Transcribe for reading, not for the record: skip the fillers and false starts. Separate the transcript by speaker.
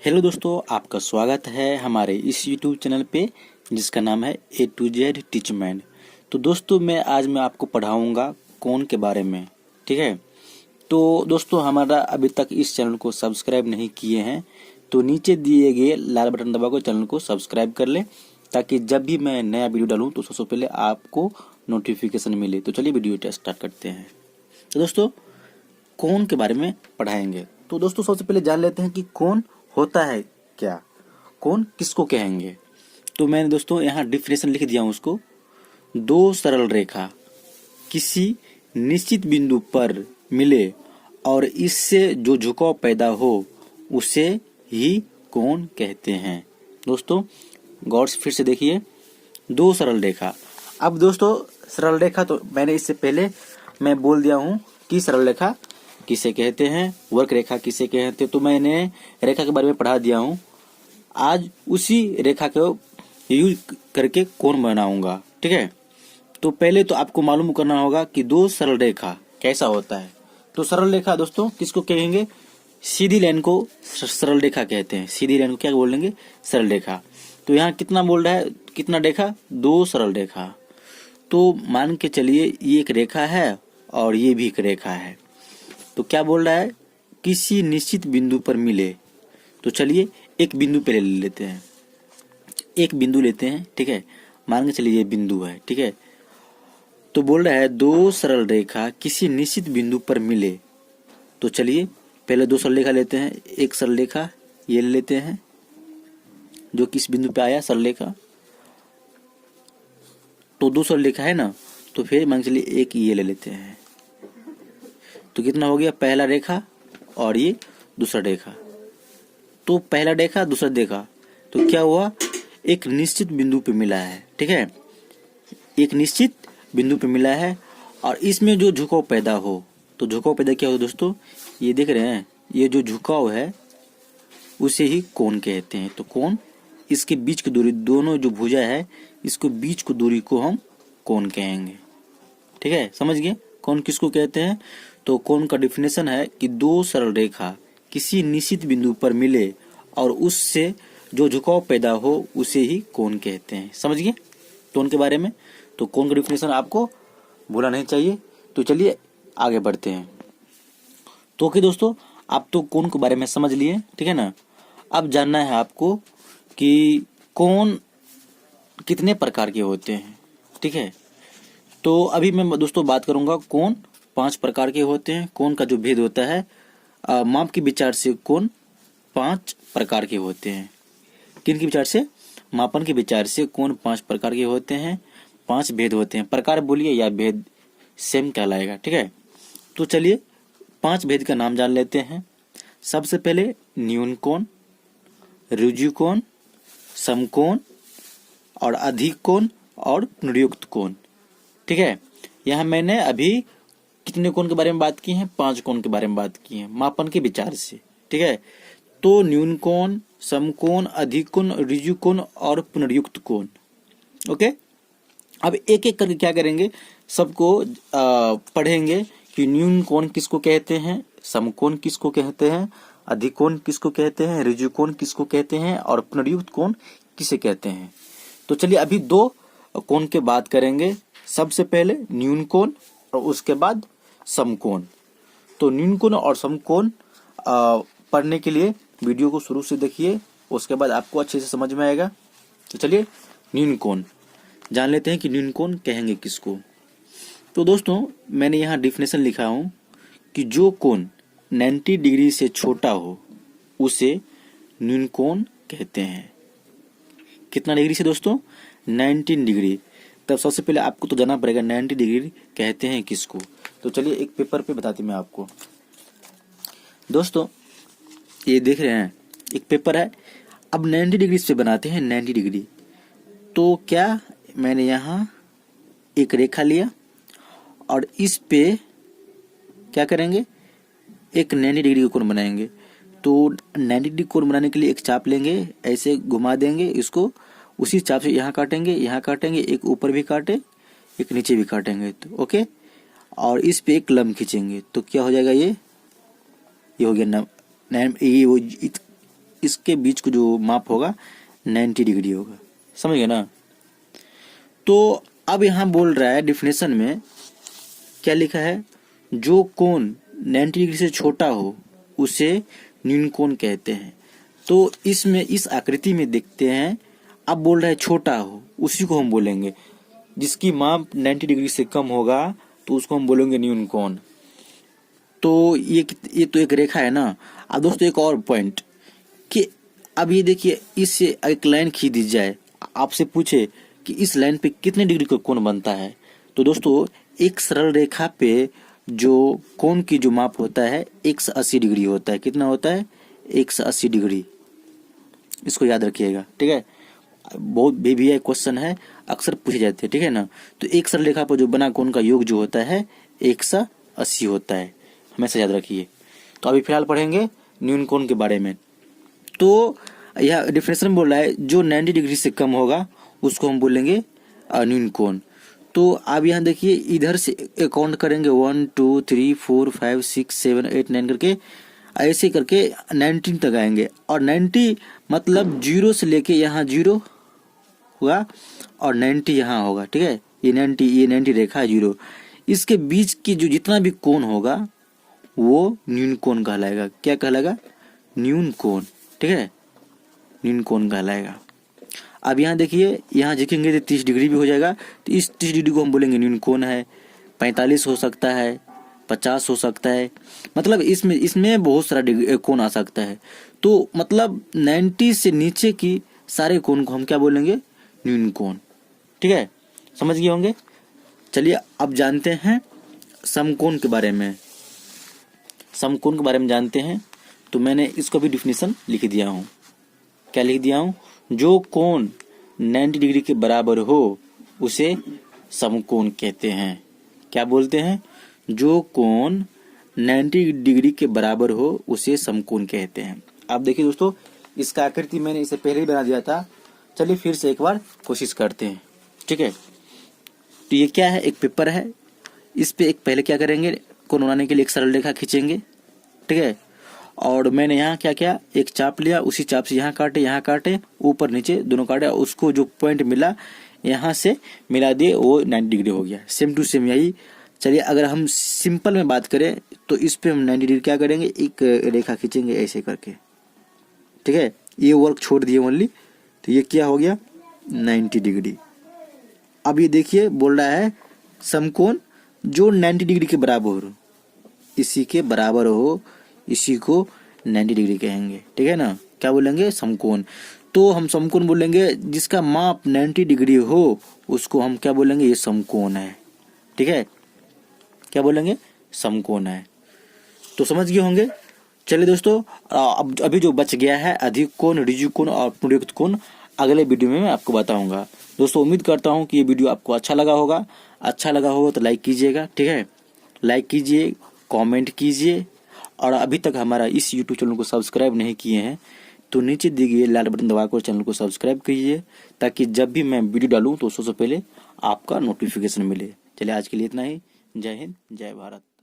Speaker 1: Hello दोस्तों, आपका स्वागत है हमारे इस यूट्यूब चैनल पे जिसका नाम है ए टू जेड टीचमैन। तो दोस्तों मैं आपको पढ़ाऊंगा कौन के बारे में। ठीक है, तो दोस्तों हमारा अभी तक इस चैनल को सब्सक्राइब नहीं किए हैं तो नीचे दिए गए लाल बटन दबाकर चैनल को सब्सक्राइब कर लें ताकि जब भी मैं नया वीडियो डालूं तो सबसे पहले आपको नोटिफिकेशन मिले। तो चलिए वीडियो स्टार्ट करते हैं। तो दोस्तों कौन के बारे में पढ़ाएंगे। तो दोस्तों सबसे पहले जान लेते हैं कि कौन होता है क्या, कौन किसको कहेंगे। तो मैंने दोस्तों यहाँ डिफिनेशन लिख दिया हूँ उसको। दो सरल रेखा किसी निश्चित बिंदु पर मिले और इससे जो झुकाव पैदा हो उसे ही कौन कहते हैं। दोस्तों गौर से फिर से देखिए, दो सरल रेखा। अब दोस्तों सरल रेखा तो मैंने इससे पहले मैं बोल दिया हूँ कि सरल रेखा किसे कहते हैं, वक्र रेखा किसे कहते हैं। तो मैंने रेखा के बारे में पढ़ा दिया हूँ। आज उसी रेखा को यूज करके कोण बनाऊंगा। ठीक है, तो पहले तो आपको मालूम करना होगा कि दो सरल रेखा कैसा होता है। तो सरल रेखा दोस्तों किसको कहेंगे, सीधी लाइन को सरल रेखा कहते हैं। सीधी लाइन को क्या बोलेंगे, सरल रेखा। तो यहाँ कितना बोल रहा है, कितना रेखा, दो सरल रेखा। तो मान के चलिए ये एक रेखा है और ये भी एक रेखा है। तो क्या बोल रहा है, किसी निश्चित बिंदु पर मिले। तो चलिए एक बिंदु पहले ले लेते हैं, एक बिंदु लेते हैं। ठीक है, मान के चलिए ये बिंदु है। ठीक है, तो बोल रहा है दो सरल रेखा किसी निश्चित बिंदु पर मिले। तो चलिए पहले दो सरल रेखा लेते हैं। एक सरल रेखा ये ले लेते हैं जो किस बिंदु पे आया, सरल रेखा। तो दो सरल रेखा है ना, तो फिर मान के चलिए एक ये ले लेते हैं। तो कितना हो गया, पहला रेखा और ये दूसरा रेखा। तो पहला रेखा दूसरा रेखा, तो क्या हुआ, एक निश्चित बिंदु पे मिला है। ठीक है, एक निश्चित बिंदु पे मिला है और इसमें जो झुकाव पैदा हो, तो झुकाव पैदा क्या हो दोस्तों, ये देख रहे हैं, ये जो झुकाव है उसे ही कोण कहते हैं। तो कोण, इसके बीच की दूरी, दोनों जो भुजा है इसको बीच की दूरी को हम कोण कहेंगे। ठीक है, समझ गए कोण किसको कहते हैं। तो कोण का डिफिनेशन है कि दो सरल रेखा किसी निश्चित बिंदु पर मिले और उससे जो झुकाव पैदा हो उसे ही कोण कहते हैं। समझ गए कोण के बारे में। तो कोण का डिफिनेशन आपको भूलना नहीं चाहिए। तो चलिए आगे बढ़ते हैं। तो ओके दोस्तों, आप तो कोण के बारे में समझ लिए। ठीक है ना, अब जानना है आपको कि कोण कितने प्रकार के होते हैं। ठीक है, तो अभी मैं दोस्तों बात करूंगा कोण 5 प्रकार के होते हैं। कोण का जो भेद होता है, माप के विचार से कोण 5 प्रकार के होते हैं। किन के विचार से, मापन के विचार से कोण 5 प्रकार के होते हैं। 5 भेद होते हैं। प्रकार बोलिए या भेद सेम कहलाएगा। ठीक है, तो चलिए 5 भेद का नाम जान लेते हैं। सबसे पहले न्यून कोण, ऋजु कोण, समकोण और अधिक कोण और पुनर्युक्त कोण। ठीक है, यहाँ मैंने अभी कितने कोण के बारे में बात की है, 5 कोण के बारे में बात की है मापन के विचार से। ठीक है, तो न्यून कोण, समकोण, अधिक कोण, ऋजु कोण और पुनर्युक्त कोण। ओके, अब एक एक करके क्या करेंगे, सबको पढ़ेंगे कि न्यून कोण किसको कहते हैं, समकोण किसको कहते हैं, अधिक कोण किसको कहते हैं, ऋजु कोण किसको कहते हैं और पुनर्युक्त कोण किसे कहते हैं। तो चलिए अभी 2 कोण के बात करेंगे। सबसे पहले न्यून कोण और उसके बाद समकोण। तो न्यून कोण और समकोण पढ़ने के लिए वीडियो को शुरू से देखिए, उसके बाद आपको अच्छे से समझ में आएगा। तो चलिए न्यून कोण जान लेते हैं कि न्यून कोण कहेंगे किसको। तो दोस्तों मैंने यहाँ डिफिनेशन लिखा हूँ कि जो कोण 90 डिग्री से छोटा हो उसे न्यून कोण कहते हैं। कितना डिग्री से दोस्तों, 19 डिग्री। तब सबसे पहले आपको तो जानना पड़ेगा 90 डिग्री कहते हैं किसको। तो चलिए एक पेपर पे बताती मैं आपको। दोस्तों ये देख रहे हैं एक पेपर है। अब 90 डिग्री से बनाते हैं 90 डिग्री। तो क्या, मैंने यहाँ एक रेखा लिया और इस पे क्या करेंगे, एक 90 डिग्री का कोण बनाएंगे। तो 90 डिग्री कोण बनाने के लिए एक चाप लेंगे, ऐसे घुमा देंगे इसको, उसी चाप से यहाँ काटेंगे, यहाँ काटेंगे, एक ऊपर भी काटे, एक नीचे भी काटेंगे। तो ओके, और इस पे एक लंब खींचेंगे। तो क्या हो जाएगा, ये हो गया इसके बीच को जो माप होगा 90 डिग्री होगा। समझ गए ना। तो अब यहाँ बोल रहा है डेफिनेशन में क्या लिखा है, जो कोण 90 डिग्री से छोटा हो उसे न्यून कोण कहते हैं। तो इसमें इस आकृति में देखते हैं, अब बोल रहा है छोटा हो, उसी को हम बोलेंगे। जिसकी माप 90 डिग्री से कम होगा तो उसको हम बोलेंगे न्यून कोण। तो ये तो एक रेखा है ना। अब दोस्तों एक और पॉइंट कि अब ये देखिए, इससे एक लाइन खींच दी जाए, आपसे पूछे कि इस लाइन पे कितने डिग्री का कोण बनता है, तो दोस्तों एक सरल रेखा पे जो कोण की जो माप होता है 180 डिग्री होता है। कितना होता है? 180 डिग्री। इसको याद रखिएगा, ठीक है। बहुत बेबी क्वेश्चन है, अक्सर पूछे जाते हैं, ठीक है ना। तो एक सरल रेखा पर जो बना कोण का योग जो होता है 180 होता है, हमेशा याद रखिए। तो अभी फिलहाल पढ़ेंगे न्यून कोण के बारे में। तो यह डेफिनेशन बोल रहा है जो 90 डिग्री से कम होगा उसको हम बोलेंगे न्यून कोण। तो आप यहाँ देखिए, इधर से काउंट करेंगे 1 2 3 4 5 6 7 8 9 करके, ऐसे करके 19 तक आएंगे। और 90 मतलब 0 से लेके यहाँ 0 हुआ और 90 यहाँ होगा, ठीक है। ये 90 रेखा है 0। इसके बीच की जो जितना भी कोण होगा वो न्यून कोण कहलाएगा। क्या कहलाएगा? न्यून कोण, ठीक है, न्यून कोण कहलाएगा। अब यहाँ देखिए, यहाँ झुकेंगे तो 30 डिग्री भी हो जाएगा, तो इस 30 डिग्री को हम बोलेंगे न्यून कोण है। 45 हो सकता है, 50 हो सकता है, मतलब इसमें बहुत सारा कोण आ सकता है। तो मतलब 90 से नीचे की सारे कोण को हम क्या बोलेंगे? न्यून कोण, ठीक है। समझ गए होंगे। चलिए अब जानते हैं समकोण के बारे में। समकोण के बारे में जानते हैं, तो मैंने इसको भी डिफिनेशन लिख दिया हूँ। क्या लिख दिया हूँ? जो कोण 90 डिग्री के बराबर हो उसे समकोण कहते हैं। क्या बोलते हैं? जो कोण 90 डिग्री के बराबर हो उसे समकोण कहते हैं। अब देखिए दोस्तों, इसका आकृति मैंने इसे पहले ही बना दिया था। चलिए फिर से एक बार कोशिश करते हैं, ठीक है। तो ये क्या है? एक पेपर है। इस पे एक पहले क्या करेंगे, कोण बनाने के लिए एक सरल रेखा खींचेंगे, ठीक है। और मैंने यहाँ क्या किया, एक चाप लिया, उसी चाप से यहाँ काटे, ऊपर नीचे दोनों काटे, उसको जो पॉइंट मिला यहाँ से मिला दिए, वो 90 डिग्री हो गया। सेम टू सेम यही। चलिए अगर हम सिंपल में बात करें तो इस पे हम 90 डिग्री क्या करेंगे, एक रेखा खींचेंगे ऐसे करके, ठीक है। ये वर्क छोड़ दिए ओनली, तो ये क्या हो गया? 90 डिग्री। अब ये देखिए बोल रहा है समकोण जो 90 डिग्री के बराबर हो, इसी के बराबर हो, इसी को 90 डिग्री कहेंगे, ठीक है ना। क्या बोलेंगे? समकोण। तो हम समकोण बोलेंगे जिसका माप 90 डिग्री हो उसको हम क्या बोलेंगे? ये समकोण है, ठीक है। क्या बोलेंगे? समकोण है। तो समझ गए होंगे। चलिए दोस्तों, अब अभी जो बच गया है अधिक कोण, ऋजु कोण और पूर्वोक्त कोण, अगले वीडियो में मैं आपको बताऊंगा। दोस्तों उम्मीद करता हूं कि ये वीडियो आपको अच्छा लगा होगा। अच्छा लगा होगा तो लाइक कीजिएगा, ठीक है। लाइक कीजिए, कमेंट कीजिए, और अभी तक हमारा इस YouTube चैनल को सब्सक्राइब नहीं किए हैं तो नीचे दिए गए लाल बटन दबाकर चैनल को सब्सक्राइब कीजिए, ताकि जब भी मैं वीडियो डालूं तो सबसे पहले आपका नोटिफिकेशन मिले। चलिए आज के लिए इतना ही। जय हिंद, जय भारत।